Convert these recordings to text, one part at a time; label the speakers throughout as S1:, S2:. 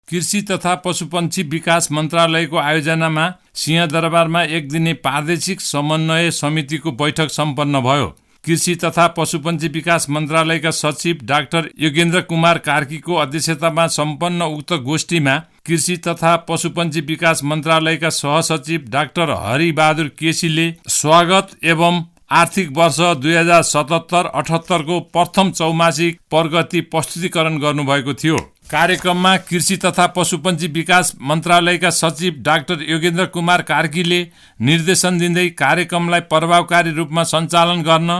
S1: कृषि तथा पशुपन्छी विकास मन्त्रालयको आयोजनामा सिंहदरबारमा एक दिने प्रादेशिक समन्वय समितिको बैठक सम्पन्न भयो। कृषि तथा पशुपन्छी विकास मन्त्रालयका सचिव डाक्टर योगेन्द्र कुमार कार्कीको अध्यक्षतामा सम्पन्न उक्त गोष्ठीमा कृषि तथा पशुपन्छी विकास मन्त्रालयका सहसचिव डाक्टर हरिबहादुर केसीले स्वागत एवं आर्थिक वर्ष 2077-78 को प्रथम चौमासिक प्रगति प्रस्तुतिकरण गर्नुभएको थियो। कार्यक्रममा कृषि तथा पशुपन्छी विकास मन्त्रालयका सचिव डाक्टर योगेन्द्र कुमार कार्कीले निर्देशन दिँदै कार्यक्रमलाई प्रभावकारी रूपमा सञ्चालन गर्न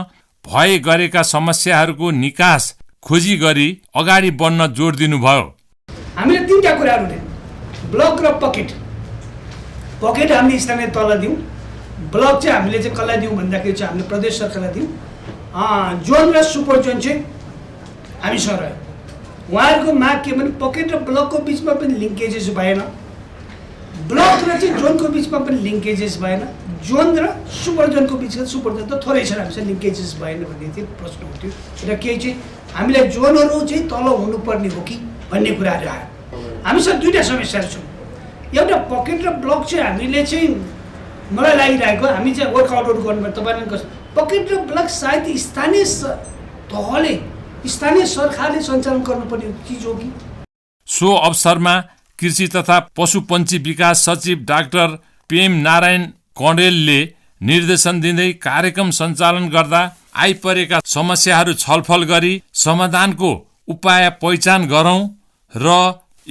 S1: भए गरेका समस्याहरूको निकास खोजी गरी अगाडि बढ्न जोड दिनुभयो।
S2: हामीले तीनटा कुराहरू दियौँ, ब्लक र पकेट। पकेट हामीले स्थानीय तल दियौँ, ब्लक चाहिँ हामीले चाहिँ कसलाई दियौँ भन्दाखेरि चाहिँ हामीले प्रदेश सरकारलाई दियौँ, जोन र सुपर जोन चाहिँ हामीसँग रह्यो। उहाँहरूको माग के भने पकेट र ब्लकको बिचमा पनि लिङ्केजेस भएन, ब्लक र चाहिँ जोनको बिचमा पनि लिङ्केजेस भएन, जोन र सुपर जोनको बिचमा सुपर जोन त थोरै छ हामीसँग लिङ्केजेस भएन भन्ने चाहिँ प्रश्न उठ्यो। र केही चाहिँ हामीलाई जोनहरू चाहिँ तल हुनुपर्ने हो कि भन्ने कुराहरू आयो। हामीसँग दुईवटा समस्याहरू छन्। एउटा पकेट र ब्लक चाहिँ हामीले चाहिँ मलाई लागिरहेको हामी चाहिँ वर्कआउटहरू गर्नुपर्छ। तपाईँले पकेट र ब्लक सायद स्थानीय तहले स्थानीय सरकारले सञ्चालन गर्नुपर्ने चिज हो कि।
S1: सो अवसरमा कृषि तथा पशुपन्छी विकास सचिव डाक्टर प्रेम नारायण कँडेलले निर्देशन दिँदै कार्यक्रम सञ्चालन गर्दा आइपरेका समस्याहरू छलफल गरी समाधानको उपाय पहिचान गरौँ र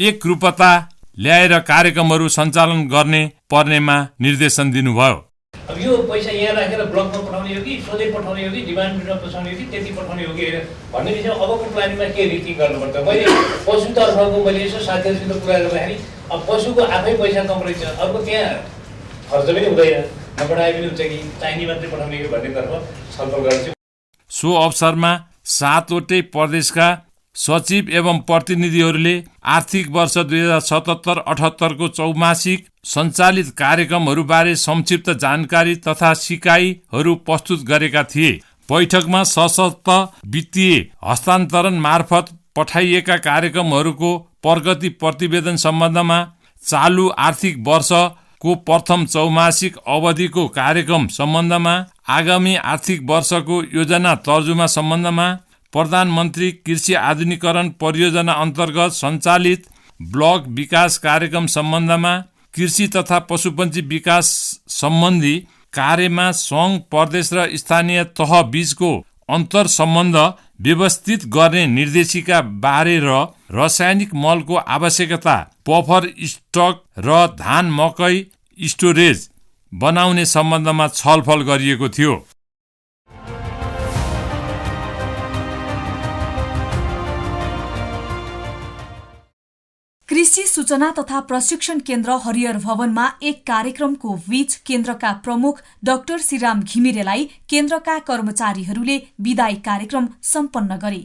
S1: एकरूपता ल्याएर कार्यक्रमहरू सञ्चालन गर्ने पर्नेमा निर्देशन दिनुभयो।
S3: अब यो पैसा यहाँ राखेर ब्लकमा पठाउने हो कि सोझै पठाउने हो कि डिमान्डमा पठाउने हो कि त्यति पठाउने हो कि भन्ने विषयमा अबको प्लानिङमा के रीति गर्नुपर्छ। मैले पशुतर्फको मैले यसो साथीहरूसित कुरा गर्दाखेरि अब पशुको आफै पैसा कम रहेछ, अर्को त्यहाँ खर्च पनि हुँदैन, नपठाए पनि हुन्छ कि चाहिने मात्रै पठाउने कि भन्नेतर्फ छलफल गर्छु।
S1: सो अवसरमा 7वटै प्रदेशका सचिव एवं प्रतिनिधिहरूले आर्थिक वर्ष 2077-78 को चौमासिक सञ्चालित कार्यक्रमहरूबारे संक्षिप्त जानकारी तथा सिकाइहरू प्रस्तुत गरेका थिए। बैठकमा सशक्त वित्तीय हस्तान्तरण मार्फत पठाइएका कार्यक्रमहरूको प्रगति प्रतिवेदन सम्बन्धमा, चालु आर्थिक वर्षको प्रथम चौमासिक अवधिको कार्यक्रम सम्बन्धमा, आगामी आर्थिक वर्षको योजना तर्जुमा सम्बन्धमा, प्रधानमन्त्री कृषि आधुनिकीकरण परियोजना अन्तर्गत सञ्चालित ब्लक विकास कार्यक्रम सम्बन्धमा, कृषि तथा पशुपन्छी विकास सम्बन्धी कार्यमा सङ्घ, प्रदेश र स्थानीय तह बीचको अन्तर सम्बन्ध व्यवस्थित गर्ने निर्देशिका बारे र रासायनिक मलको आवश्यकता, बफर स्टक र धान मकै स्टोरेज बनाउने सम्बन्धमा छलफल गरिएको थियो।
S4: कृषि सूचना तथा प्रशिक्षण केन्द्र हरिहर भवनमा एक कार्यक्रमको बीच केन्द्रका प्रमुख डाक्टर श्रीराम घिमिरेलाई केन्द्रका कर्मचारीहरूले विदाई कार्यक्रम सम्पन्न गरे।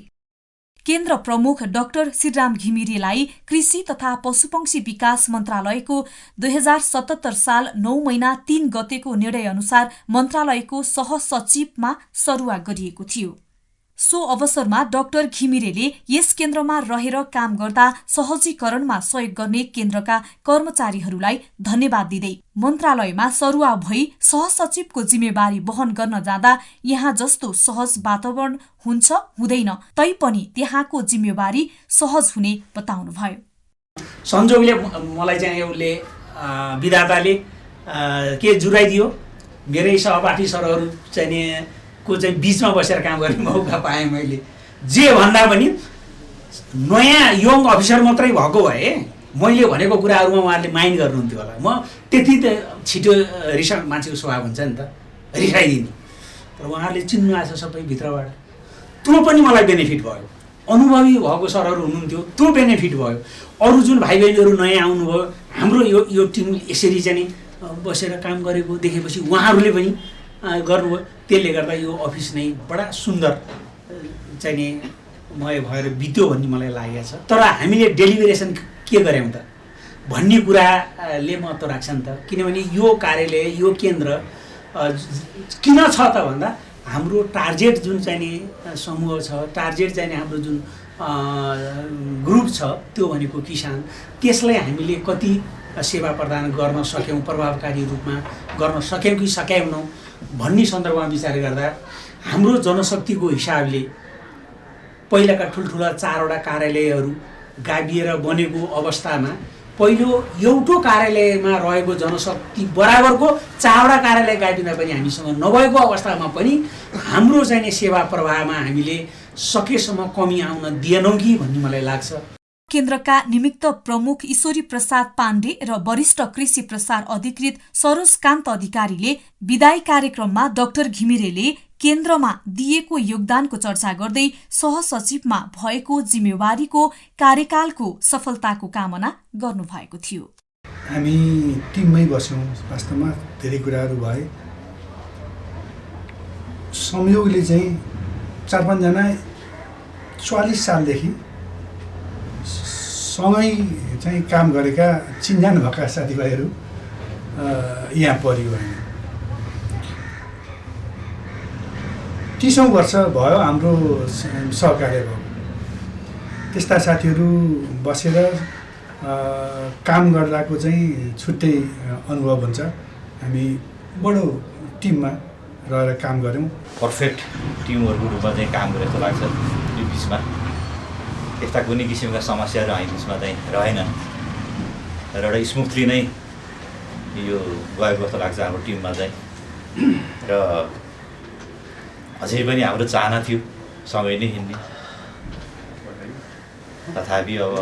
S4: केन्द्र प्रमुख डाक्टर श्रीराम घिमिरेलाई कृषि तथा पशुपक्षी विकास मन्त्रालयको 2077 साल 9 महिना 3 गतेको निर्णय अनुसार मन्त्रालयको सहसचिवमा सरुवा गरिएको थियो। सो अवसरमा डाक्टर घिमिरेले यस केन्द्रमा रहेर काम गर्दा सहजीकरणमा सहयोग गर्ने केन्द्रका कर्मचारीहरूलाई धन्यवाद दिँदै मन्त्रालयमा सरुवा भई सहसचिवको जिम्मेवारी वहन गर्न जाँदा यहाँ जस्तो सहज वातावरण हुन्छ हुँदैन, तैपनि त्यहाँको जिम्मेवारी सहज हुने बताउनुभयो।
S2: संजोगले मलाई चाहिँ उसले विधाताले के जुराइदियो, मेरै सहपाठी सरहरू चाहिँ को चाहिँ बीचमा बसेर काम गर्ने मौका पाएँ मैले। जे भन्दा पनि नयाँ यङ अफिसर मात्रै भएको भए मैले भनेको कुराहरूमा उहाँहरूले माइन्ड गर्नुहुन्थ्यो होला। म त्यति त छिटो मान्छेको स्वभाव हुन्छ नि त, रिसाइदिनु। तर उहाँहरूले चिन्नु आएको छ सबै भित्रबाट, त्यो पनि मलाई बेनिफिट भयो। अनुभवी भएको सरहरू हुनुहुन्थ्यो, त्यो बेनिफिट भयो। अरू जुन भाइ बहिनीहरू नयाँ आउनुभयो, हाम्रो यो टिम यसरी चाहिँ बसेर काम गरेको देखेपछि उहाँहरूले पनि गर्नुभयो। त्यसले गर्दा यो अफिस नै बडा सुन्दर चाहिँ नि मय भएर बित्यो भन्ने मलाई लागेको छ। तर हामीले डेलिभरेसन के गर्यौँ त भन्ने कुराले महत्त्व राख्छ नि त। किनभने यो कार्यालय, यो केन्द्र किन छ त भन्दा हाम्रो टार्गेट जुन चाहिँ नि समूह छ, टार्गेट चाहिँ नि हाम्रो जुन ग्रुप छ त्यो भनेको किसान, त्यसलाई हामीले कति सेवा प्रदान गर्न सक्यौँ, प्रभावकारी रूपमा गर्न सक्यौँ कि सकेनौँ भन्ने सन्दर्भमा विचार गर्दा हाम्रो जनशक्तिको हिसाबले पहिलाका ठुल्ठुला 4वटा कार्यालयहरू गाभिएर बनेको अवस्थामा पहिलो एउटो कार्यालयमा रहेको जनशक्ति बराबरको 4वटा कार्यालय गाभिँदा पनि हामीसँग नभएको अवस्थामा पनि हाम्रो चाहिँ सेवा प्रवाहमा हामीले सकेसम्म कमी आउन दिएनौँ कि भन्ने मलाई लाग्छ।
S4: केन्द्रका निमित्त प्रमुख ईश्वरी प्रसाद पाण्डे र वरिष्ठ कृषि प्रसार अधिकृत सरोज कान्त अधिकारीले विदाई कार्यक्रममा डाक्टर घिमिरेले केन्द्रमा दिएको योगदानको चर्चा गर्दै सहसचिवमा भएको जिम्मेवारीको कार्यकालको सफलताको कामना गर्नुभएको थियो।
S5: हामी टिममै बस्यौँ, वास्तवमा धेरै कुराहरू भए। संयोगले चाहिँ 4-5 जना 44 सालदेखि सँगै चाहिँ काम गरेका चिन्जान भएका साथीभाइहरू यहाँ परियो होइन। 30औं वर्ष भयो हाम्रो सहकार्य भयो। त्यस्ता साथीहरू बसेर काम गर्दाको चाहिँ छुट्टै अनुभव हुन्छ। हामी बडो टिममा रहेर काम गऱ्यौँ।
S6: पर्फेक्ट टिमहरूको रूपमा चाहिँ काम गरेको जस्तो लाग्छ। यो बिचमा यस्ता कुनै किसिमका समस्याहरू हामी बिचमा चाहिँ रहेनन् र एउटा स्मुथली नै यो गएको जस्तो लाग्छ हाम्रो टिममा चाहिँ। र अझै पनि हाम्रो चाहना थियो सँगै नै हिँड्ने, तथापि अब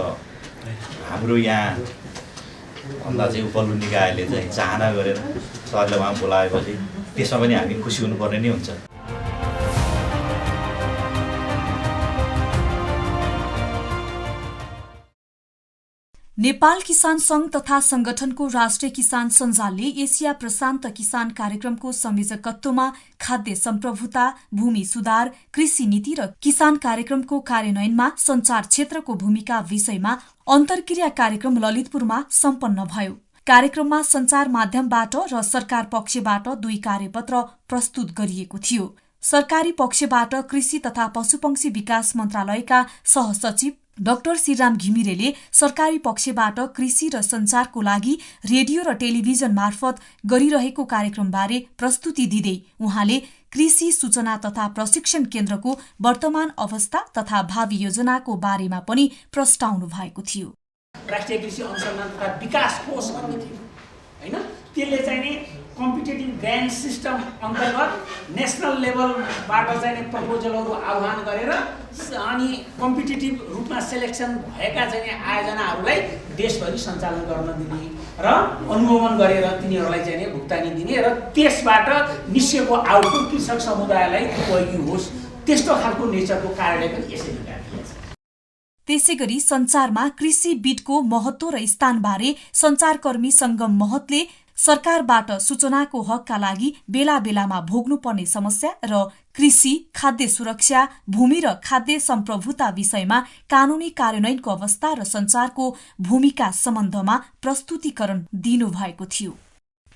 S6: हाम्रो यहाँ भन्दा चाहिँ उपल्लो निकायले चाहिँ चाहना गरेर सरले उहाँ बोलाएपछि त्यसमा पनि हामी खुसी हुनुपर्ने नै हुन्छ।
S4: नेपाल किसान संघ तथा संगठनको राष्ट्रिय किसान सञ्जालले एसिया प्रशान्त किसान कार्यक्रमको संयोजकत्वमा खाद्य सम्प्रभुता, भूमि सुधार, कृषि नीति र किसान कार्यक्रमको कार्यान्वयनमा सञ्चार क्षेत्रको भूमिका विषयमा अन्तर्क्रिया कार्यक्रम ललितपुरमा सम्पन्न भयो। कार्यक्रममा सञ्चार माध्यमबाट र सरकार पक्षबाट 2 कार्यपत्र प्रस्तुत गरिएको थियो। सरकारी पक्षबाट कृषि तथा पशुपक्षी विकास मन्त्रालयका सहसचिव डाक्टर श्रीराम घिमिरेले सरकारी पक्षबाट कृषि र सञ्चारको लागि रेडियो र टेलिभिजन मार्फत गरिरहेको कार्यक्रमबारे प्रस्तुति दिँदै उहाँले कृषि सूचना तथा प्रशिक्षण केन्द्रको वर्तमान अवस्था तथा भावी योजनाको बारेमा पनि प्रस्ताउनु भएको थियो।
S2: राष्ट्रिय कृषि अनुसन्धान तथा विकास कोष भन्ने थियो हैन, त्यसले चाहिँ नि कम्पिटेटिभ ग्रान्ट सिस्टम अन्तर्गत नेसनल लेभलबाट चाहिँ नि प्रपोजलहरू आह्वान गरेर अनि कम्पिटेटिभ रूपमा सेलेक्सन भएका चाहिँ नि आयोजनाहरूलाई देशभरि सञ्चालन गर्न दिने र अनुमोदन गरेर तिनीहरूलाई चाहिँ नि भुक्तानी दिने र त्यसबाट निस्केको आउटपुट कृषक समुदायलाई उपयोगी होस्, त्यस्तो खालको नेचरको कार्यालय पनि यसै निकालिएको छ।
S4: त्यसैगरी सञ्चारमा कृषि बिटको महत्व र स्थानबारे सञ्चारकर्मी सङ्गम महतले सरकारबाट सूचनाको हकका लागि बेला बेलामा भोग्नुपर्ने समस्या र कृषि, खाद्य सुरक्षा, भूमि र खाद्य सम्प्रभुता विषयमा कानूनी कार्यान्वयनको अवस्था र सञ्चारको भूमिका सम्बन्धमा प्रस्तुतिकरण दिनुभएको थियो।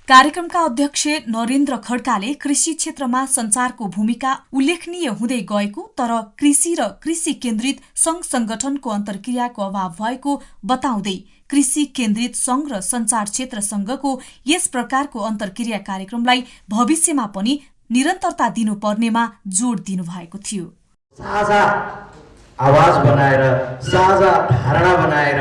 S4: कार्यक्रमका अध्यक्ष नरेन्द्र खड्काले कृषि क्षेत्रमा सञ्चारको भूमिका उल्लेखनीय हुँदै गएको तर कृषि र कृषि केन्द्रित संघ संगठनको अन्तर्क्रियाको अभाव भएको बताउँदै कृषि केन्द्रित संघ र सञ्चार क्षेत्रसँगको यस प्रकारको अन्तर्क्रिया कार्यक्रमलाई भविष्यमा पनि निरन्तरता दिनुपर्नेमा जोड दिनुभएको थियो।
S7: साझा आवाज बनाएर, साझा धारणा बनाएर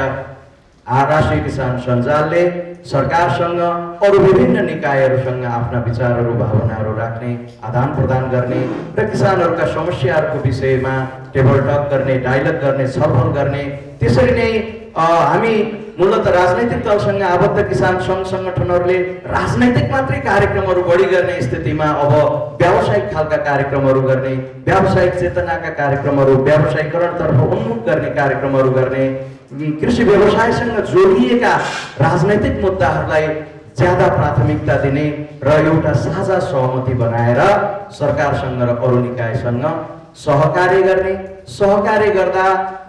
S7: राष्ट्रिय किसान सञ्जालले सरकारसँग अरू विभिन्न निकायहरूसँग आफ्ना विचारहरू, भावनाहरू राख्ने, आदान प्रदान गर्ने र किसानहरूका समस्याहरूको विषयमा टेबल टक गर्ने, डायलग गर्ने, छलफल गर्ने। त्यसरी नै हामी मूलतः राजनैतिक दलसँग आबद्ध किसान सङ्घ सङ्गठनहरूले राजनैतिक मात्रै कार्यक्रमहरू बढी गर्ने स्थितिमा अब व्यावसायिक खालका कार्यक्रमहरू गर्ने, व्यावसायिक चेतनाका कार्यक्रमहरू, व्यावसायिकरणतर्फ उन्मुख गर्ने कार्यक्रमहरू गर्ने, कृषि व्यवसायसँग जोडिएका राजनैतिक मुद्दाहरूलाई ज्यादा प्राथमिकता दिने र एउटा साझा सहमति बनाएर सरकारसँग र अरू निकायसँग सहकार्य गर्ने। सहकार्य गर्दा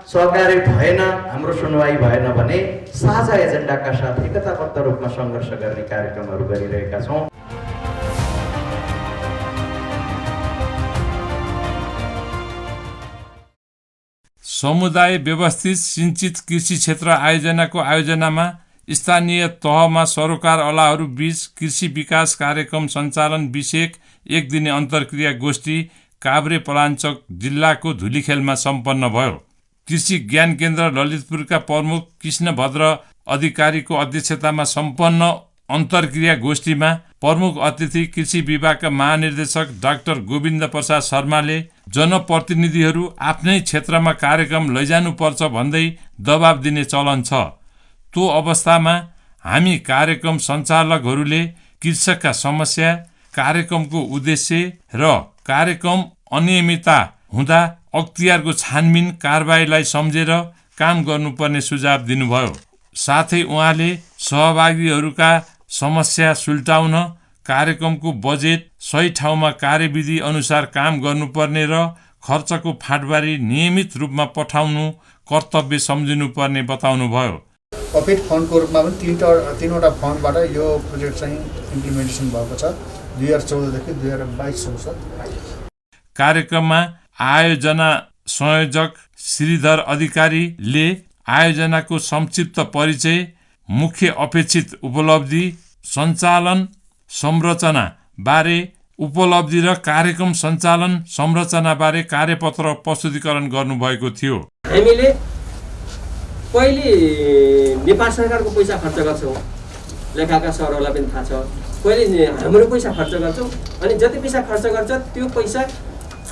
S7: सहकार्य भएन, हाम्रो सुनवाई भएन भने साझा एजेन्डाका साथ एकताबद्ध रूपमा सङ्घर्ष गर्ने कार्यक्रमहरू गरिरहेका छौँ।
S1: समुदाय व्यवस्थित सिंचित कृषि क्षेत्र आयोजनाको आयोजनामा स्थानीय तहमा सरोकारवालाहरू बीच कृषि विकास कार्यक्रम सञ्चालन विषयक एक दिने अन्तर्क्रिया गोष्ठी काभ्रे पलाञ्चोक जिल्लाको धुलीखेलमा सम्पन्न भयो। कृषि ज्ञान केन्द्र ललितपुरका प्रमुख कृष्णभद्र अधिकारीको अध्यक्षतामा सम्पन्न अन्तर्क्रिया गोष्ठीमा प्रमुख अतिथि कृषि विभागका महानिर्देशक डाक्टर गोविन्द प्रसाद शर्माले जनप्रतिनिधिहरू आफ्नै क्षेत्रमा कार्यक्रम लैजानुपर्छ भन्दै दबाब दिने चलन छ। त्यो अवस्थामा हामी कार्यक्रम सञ्चालकहरूले कृषकका समस्या, कार्यक्रमको उद्देश्य र कार्यक्रम अनियमितता हुँदा अख्तियारको छानबिन कारबाहीलाई सम्झेर काम गर्नुपर्ने सुझाव दिनुभयो। साथै उहाँले सहभागीहरूका समस्या सुल्टाउन कार्यक्रमको बजेट सही ठाउँमा कार्यविधि अनुसार काम गर्नुपर्ने र खर्चको फाँटबारी नियमित रूपमा पठाउनु कर्तव्य सम्झिनुपर्ने बताउनुभयो।
S8: कोभिड फन्डको रूपमा पनि तीनवटा फन्डबाट यो प्रोजेक्ट चाहिँ इम्प्लिमेन्टेसन भएको छ 2014 देखि 2022
S1: कार्यक्रममा आयोजना संयोजक श्रीधर अधिकारीले आयोजनाको संक्षिप्त परिचय, मुख्य अपेक्षित उपलब्धि, सञ्चालन संरचना बारे उपलब्धि र कार्यक्रम सञ्चालन संरचना बारे कार्यपत्र प्रस्तुतिकरण गर्नुभएको थियो।
S9: हामीले पहिले नेपाल सरकारको पैसा खर्च गर्छौँ, लेखाका सरहरूलाई पनि थाहा छ। पहिले हाम्रो पैसा खर्च गर्छौँ अनि जति पैसा खर्च गर्छ त्यो पैसा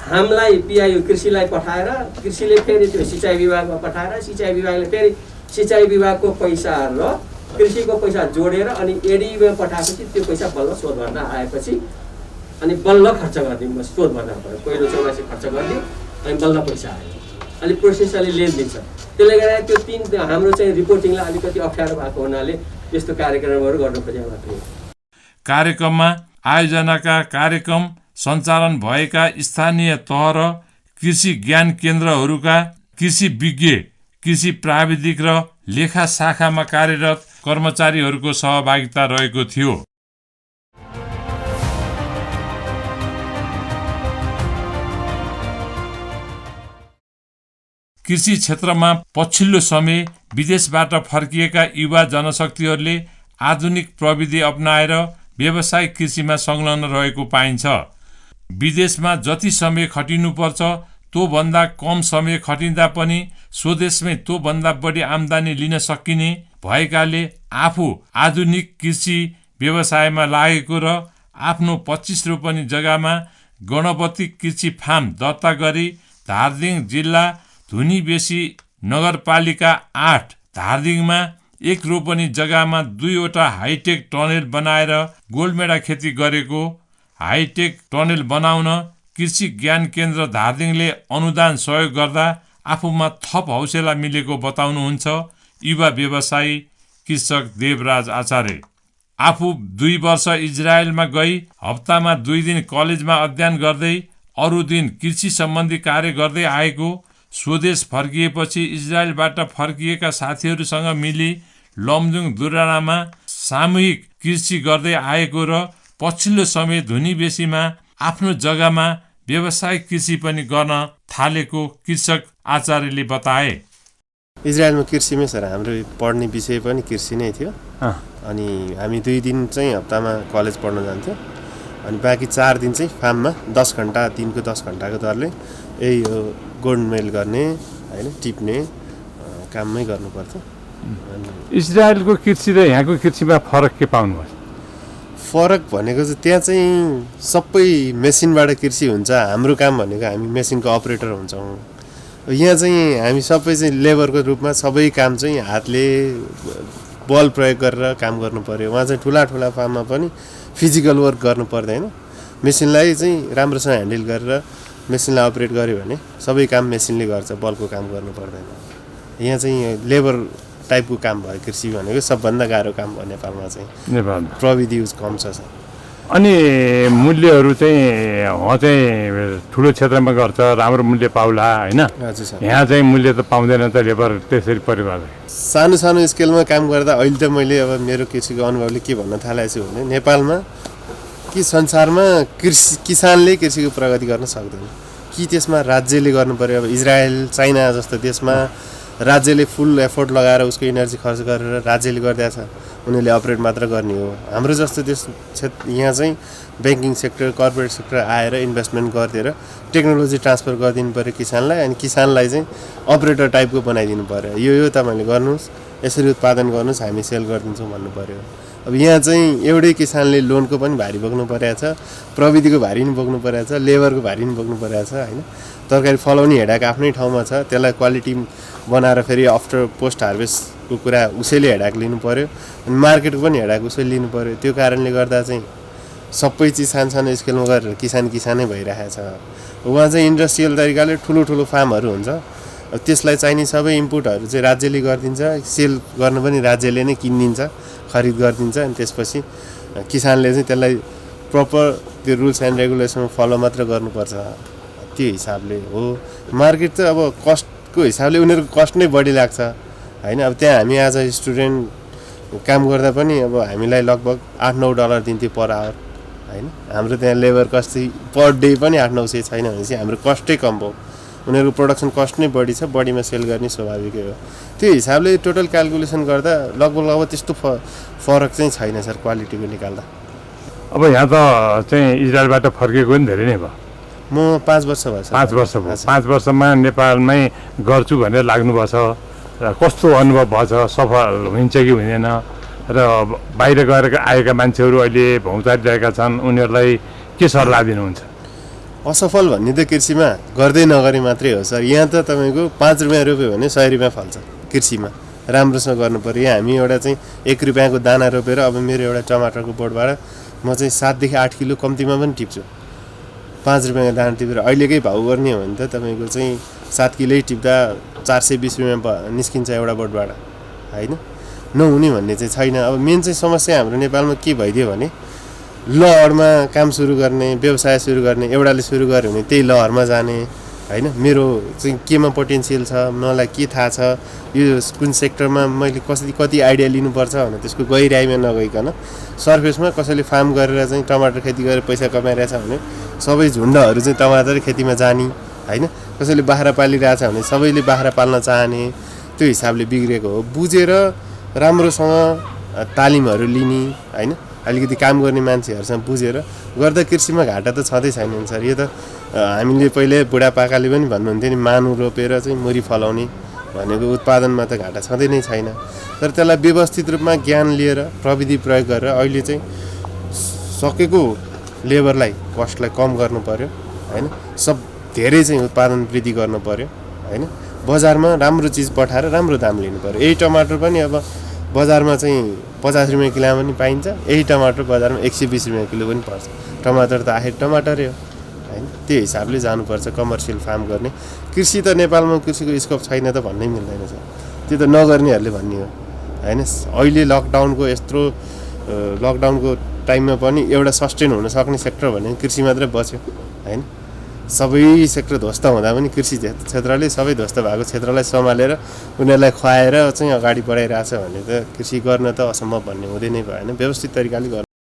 S9: हामीलाई पिआइओ कृषिलाई पठाएर कृषिले फेरि त्यो सिँचाइ विभागमा पठाएर सिँचाइ विभागले फेरि सिँचाइ विभागको पैसा र कृषिको पैसा जोडेर अनि एडीमा पठाएपछि त्यो पैसा बल्ल शोध भर्न आएपछि अनि बल्ल खर्च गरिदिउँ, शोध भर्न पऱ्यो। पहिलो चौमासी खर्च गरिदिउँ अनि बल्ल पैसा आयो। अनि प्रोसेस अलि लेन दिन्छ। त्यसले गर्दा त्यो हाम्रो चाहिँ रिपोर्टिङलाई अलिकति अप्ठ्यारो भएको हुनाले यस्तो कार्यक्रमहरू गर्नु खोजेको मात्रै।
S1: कार्यक्रममा आयोजनाका कार्यक्रम सञ्चालन भएका स्थानीय तह र कृषि ज्ञान केन्द्रहरूका कृषि विज्ञ, कृषि प्राविधिक र लेखा शाखामा कार्यरत कर्मचारीहरूको सहभागिता रहेको थियो। कृषि क्षेत्रमा पछिल्लो समय विदेशबाट फर्किएका युवा जनशक्तिहरूले आधुनिक प्रविधि अपनाएर व्यावसायिक कृषिमा संलग्न रहेको पाइन्छ। विदेशमा जति समय खटिनुपर्छ त्योभन्दा कम समय खटिँदा पनि स्वदेशमै त्योभन्दा बढी आम्दानी लिन सकिने भएकाले आफू आधुनिक कृषि व्यवसायमा लागेको र आफ्नो 25 रोपनी जग्गामा गणपति कृषि फार्म दर्ता गरी धादिङ जिल्ला धुनीबेसी नगरपालिका 8 धादिङमा 1 रोपनी जग्गामा 2वटा हाइटेक टनेल बनाएर गोलमेडा खेती गरेको। हाइटेक टनेल बनाउन कृषि ज्ञान केन्द्र धादिङले अनुदान सहयोग गर्दा आफूमा थप हौसला मिलेको बताउनुहुन्छ युवा व्यवसायी कृषक देवराज आचार्य। आफू 2 वर्ष इजरायलमा गई हप्तामा 2 दिन कलेजमा अध्ययन गर्दै अरू दिन कृषि सम्बन्धी कार्य गर्दै आएको, स्वदेश फर्किएपछि इजरायलबाट फर्किएका साथीहरूसँग मिली लमजुङ दुरानामा सामूहिक कृषि गर्दै आएको र पछिल्लो समय धुनीबेसीमा आफ्नो जग्गामा व्यावसायिक कृषि पनि गर्न थालेको कृषक आचार्यले बताए।
S10: इजरायलमा कृषिमै सर हाम्रो पढ्ने विषय पनि कृषि नै थियो। अनि हामी 2 दिन चाहिँ हप्तामा कलेज पढ्न जान्थ्यौँ अनि बाँकी 4 दिन चाहिँ फार्ममा 10 घन्टा दिनको 10 घन्टाको दरले यही गोडमेल गर्ने हैन टिप्ने काममै गर्नुपर्छ।
S11: इजरायलको कृषि र यहाँको कृषिमा फरक के पाउनुभयो?
S10: फरक भनेको चाहिँ त्यहाँ चाहिँ सबै मेसिनबाट कृषि हुन्छ, हाम्रो काम भनेको हामी मेसिनको अपरेटर हुन्छौँ। यहाँ चाहिँ हामी सबै चाहिँ लेबरको रूपमा सबै काम चाहिँ हातले बल प्रयोग गरेर काम गर्नु पर्यो। वहाँ चाहिँ ठुला ठुला फार्ममा पनि फिजिकल वर्क गर्नु पर्दैन, मेसिनलाई चाहिँ राम्रोसँग ह्यान्डल गरेर मेसिनलाई अपरेट गर्यो भने सबै काम मेसिनले गर्छ, बलको काम गर्नु पर्दैन। यहाँ चाहिँ लेबर टाइपको काम भयो कृषि भनेको सबभन्दा गाह्रो काम भयो नेपालमा चाहिँ।
S11: नेपालमा
S10: प्रविधि युज कम छ।
S11: अनि मूल्यहरू चाहिँ उहाँ चाहिँ ठुलो क्षेत्रमा गर्छ, राम्रो मूल्य पाउला हैन?
S10: हजुर सर।
S11: यहाँ चाहिँ मूल्य त पाउँदैन त लेबर त्यसरी परिवार।
S10: सानो सानो स्केलमा काम गर्दा अहिले त मैले अब मेरो कृषिको अनुभवले के भन्न थालेको छु भने नेपालमा कि संसारमा किसानले कृषिको प्रगति गर्न सक्दैन। कि त्यसमा राज्यले गर्नु पर्यो। अब इजरायल चाइना जस्तो देशमा राज्यले फुल एफोर्ट लगाएर उसको इनर्जी खर्च गरेर राज्यले गरिदिएको छ, उनीहरूले अपरेट मात्र गर्ने हो। हाम्रो जस्तो देश यहाँ चाहिँ ब्याङ्किङ सेक्टर कर्पोरेट सेक्टर आएर इन्भेस्टमेन्ट गरिदिएर टेक्नोलोजी ट्रान्सफर गरिदिनु पऱ्यो किसानलाई, अनि किसानलाई चाहिँ अपरेटर टाइपको बनाइदिनु पऱ्यो। यो तपाईँले गर्नुहोस्, यसरी उत्पादन गर्नुहोस्, हामी सेल गरिदिन्छौँ भन्नु पऱ्यो। अब यहाँ चाहिँ एउटै किसानले लोनको पनि भारी बोक्नु परेको छ, प्रविधिको भारी पनि बोक्नु परेको छ, लेबरको भारी पनि बोक्नु परेको छ होइन। तरकारी फलाउने हेडाक आफ्नै ठाउँमा छ, त्यसलाई क्वालिटी बनाएर फेरि आफ्टर पोस्ट हार्भेस्टको कुरा उसैले हेडाक लिनु पऱ्यो, अनि मार्केटको पनि हेडाक उसैले लिनु पऱ्यो। त्यो कारणले गर्दा चाहिँ सबै चिज सानो स्केलमा गरेर किसानै भइरहेको छ। उहाँ चाहिँ इन्डस्ट्रियल तरिकाले ठुलो फार्महरू हुन्छ, त्यसलाई चाहिने सबै इनपुटहरू चाहिँ राज्यले गरिदिन्छ, सेल गर्न पनि राज्यले नै किनिदिन्छ, खरिद गरिदिन्छ, अनि त्यसपछि किसानले चाहिँ त्यसलाई प्रपर त्यो रुल्स एन्ड रेगुलेसन फलो मात्र गर्नुपर्छ। त्यो हिसाबले हो। मार्केट चाहिँ अब कस्टको हिसाबले उनीहरूको कस्ट नै बढी लाग्छ होइन। अब त्यहाँ हामी एज अ स्टुडेन्ट काम गर्दा पनि अब हामीलाई लगभग $8-9 दिन्थ्यो पर आवर होइन। हाम्रो त्यहाँ लेबर कस्ट चाहिँ पर डे पनि 800-900 छैन भनेपछि हाम्रो कस्टै कम भयो, उनीहरूको प्रोडक्सन कस्ट नै बढी छ, बढीमा सेल गर्ने स्वाभाविकै हो। त्यो हिसाबले टोटल क्यालकुलेसन गर्दा लगभग त्यस्तो फरक चाहिँ छैन सर क्वालिटीको निकाल्दा।
S11: अब यहाँ त चाहिँ इजरायलबाट फर्केको पनि धेरै नै भयो।
S10: म 5 वर्ष भयो सर।
S11: 5 वर्ष भयो। 5 वर्षमा नेपालमै गर्छु भनेर लाग्नुभएको छ र कस्तो अनुभव भएछ, सफल हुन्छ कि हुँदैन, र बाहिर गएर आएका मान्छेहरू अहिले भौँतारिरहेका छन्, उनीहरूलाई के सल्लाह दिनुहुन्छ?
S10: असफल भन्ने त कृषिमा गर्दै नगरे मात्रै हो सर। यहाँ त तपाईँको 5 रुपियाँ रोप्यो भने 100 रुपियाँ फल्छ कृषिमा, राम्रोसँग गर्नु पऱ्यो। यहाँ हामी एउटा चाहिँ 1 रुपियाँको दाना रोपेर अब मेरो एउटा टमाटरको बोटबाट म चाहिँ 7देखि 8 किलो कम्तीमा पनि टिप्छु। 5 रुपियाँको दाना टिपेर अहिलेकै भाउ गर्ने हो भने त तपाईँको चाहिँ 7 किलै टिप्दा 420 रुपियाँ निस्किन्छ एउटा बोटबाट होइन। नहुने भन्ने चाहिँ छैन। अब मेन चाहिँ समस्या हाम्रो नेपालमा के भइदियो भने लहरमा काम सुरु गर्ने, व्यवसाय सुरु गर्ने, एउटाले सुरु गर्यो भने त्यही लहरमा जाने होइन। मेरो चाहिँ केमा पोटेन्सियल छ, मलाई के थाहा छ, यो कुन सेक्टरमा मैले कति आइडिया लिनुपर्छ भने त्यसको गहिराइमा नगइकन सर्फेसमा कसैले फार्म गरेर चाहिँ टमाटर खेती गरेर पैसा कमाइरहेछ भने सबै झुन्डहरू चाहिँ टमाटर खेतीमा जाने होइन। कसैले बाख्रा पालिरहेछ भने सबैले बाख्रा पाल्न चाहने, त्यो हिसाबले बिग्रेको हो। बुझेर राम्रोसँग तालिमहरू लिने होइन, अलिकति काम गर्ने मान्छेहरूसँग बुझेर गर्दा कृषिमा घाटा त छँदै छैन सर। यो त हामीले पहिले बुढापाकाले पनि भन्नुहुन्थ्यो नि, मानु रोपेर चाहिँ मुरी फलाउने भनेको उत्पादनमा त घाटा छँदै नै छैन। तर त्यसलाई व्यवस्थित रूपमा ज्ञान लिएर प्रविधि प्रयोग गरेर अहिले चाहिँ सकेको लेबरलाई कस्टलाई कम गर्नु पऱ्यो होइन। धेरै चाहिँ उत्पादन वृद्धि गर्नु पऱ्यो होइन। बजारमा राम्रो चिज पठाएर राम्रो दाम लिनु पऱ्यो। यही टमाटर पनि अब बजारमा चाहिँ 50 रुपियाँ किलो पनि पाइन्छ, यही टमाटर बजारमा 120 रुपियाँ किलो पनि पर्छ। टमाटर त आखिर टमाटरै हो होइन। त्यो हिसाबले जानुपर्छ कमर्सियल फार्म गर्ने। कृषि त नेपालमा कृषिको स्कोप छैन त भन्नै मिल्दैन सर, त्यो त नगर्नेहरूले भन्ने हो होइन। अहिले लकडाउनको टाइममा पनि एउटा सस्टेन हुन सक्ने सेक्टर भने कृषि मात्रै बच्यो होइन। सबै सेक्टर ध्वस्त हुँदा पनि कृषि क्षेत्रले सबै ध्वस्त भएको क्षेत्रलाई सम्हालेर उनीहरूलाई खुवाएर चाहिँ अगाडि बढाइरहेछ भने त कृषि गर्न त असम्भव भन्ने हुँदै नै भएन। व्यवस्थित तरिकाले गर्नु